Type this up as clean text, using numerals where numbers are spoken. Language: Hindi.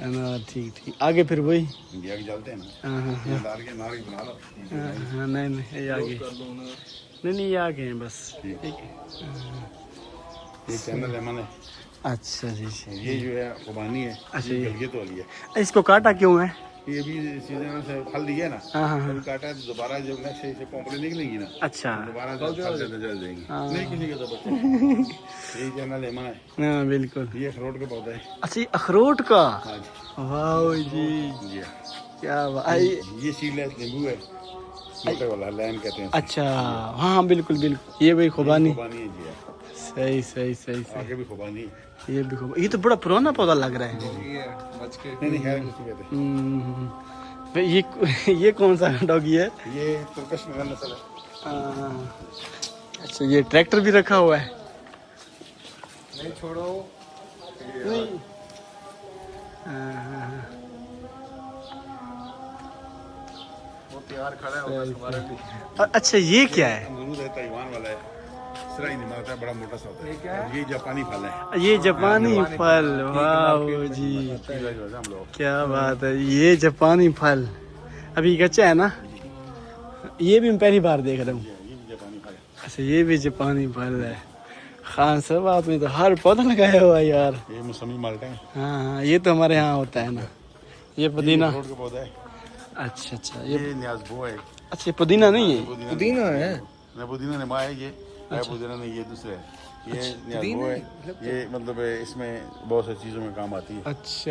अनार, ठीक ठीक। आगे फिर वही इंडिया के जलते हैं ना, हाँ हाँ हाँ डाल के नारी बना लो। हाँ, नहीं नहीं ये आगे नहीं नहीं ये आगे हैं बस। ठीक। ठीक है। ये चैनल लेमन है, अच्छा जी जी। ये जो है खुबानी है, अच्छा, ये ये- गलगत वाली है। इसको काटा क्यों है? ये भी सीजन से फल दिया ना, हाँ हाँ हाँ। कभी काटा है तो दोबारा जब नेक्स्ट से पोंपड़े निकलेंगी ना, अच्छा दोबारा जब फल ज्यादा जल देंगी। हाँ। नहीं किसी के तो बच्चे ये चैनल लेमन है, हाँ बिल्कुल। ये अखरोट का पौधा है। अच्छा ये अखरोट का, हाँ जी वाह जी जी हाँ। क्या बात। ये सीडलेस नींबू है, मोटे वाला लैम कहते हैं। अच्छा हाँ हाँ बिल्कुल बिल्कुल, ये भाई खुबानी। खुबानी है जी हाँ। सही सही सही सही। आगे भी खुबानी है। ये भी खुबानी, ये तो बड़ा पुराना पौधा लग रहा है। नहीं नहीं है किसी कहते हैं। भाई ये कौन सा डॉगी है? ये तुर्कश नस्ल है। अच्छा ये ट्रैक्टर भी रखा हुआ है? नहीं छोड़ो, नहीं। वो तैयार खड़ा है और हमारा भी अच्छा ये क्या है? अमरूद है, ताइवान वाला है, सराई नहीं मारता है, बड़ा मोटा सा होता है। ये जापानी फल है। ये जापानी फल, वाह जी पीला जो है हम लोग। क्या बात है। ये जापानी फल अभी कच्चा है ना? ये भी मैं पहली बार देख रहा हूँ। ये भी जापानी फल है। अच्छा ये भी जापानी फल है। खान साहब आपने तो हर पौधा लगाया हुआ है यार। ये मौसमी माल्टा है। हाँ हाँ ये तो हमारे यहाँ होता है ना। ये पुदीना। अखरोट का पौधा है। अच्छा अच्छा ये न्याज़बो है। अच्छा ये पुदीना नहीं है? पुदीना है ना, पुदीना ने माँ है ये, पुदीना नहीं, ये दूसरा है। ये न्याज़बो है, ये मतलब इसमें बहुत सारी चीज़ों में काम आती है। अच्छा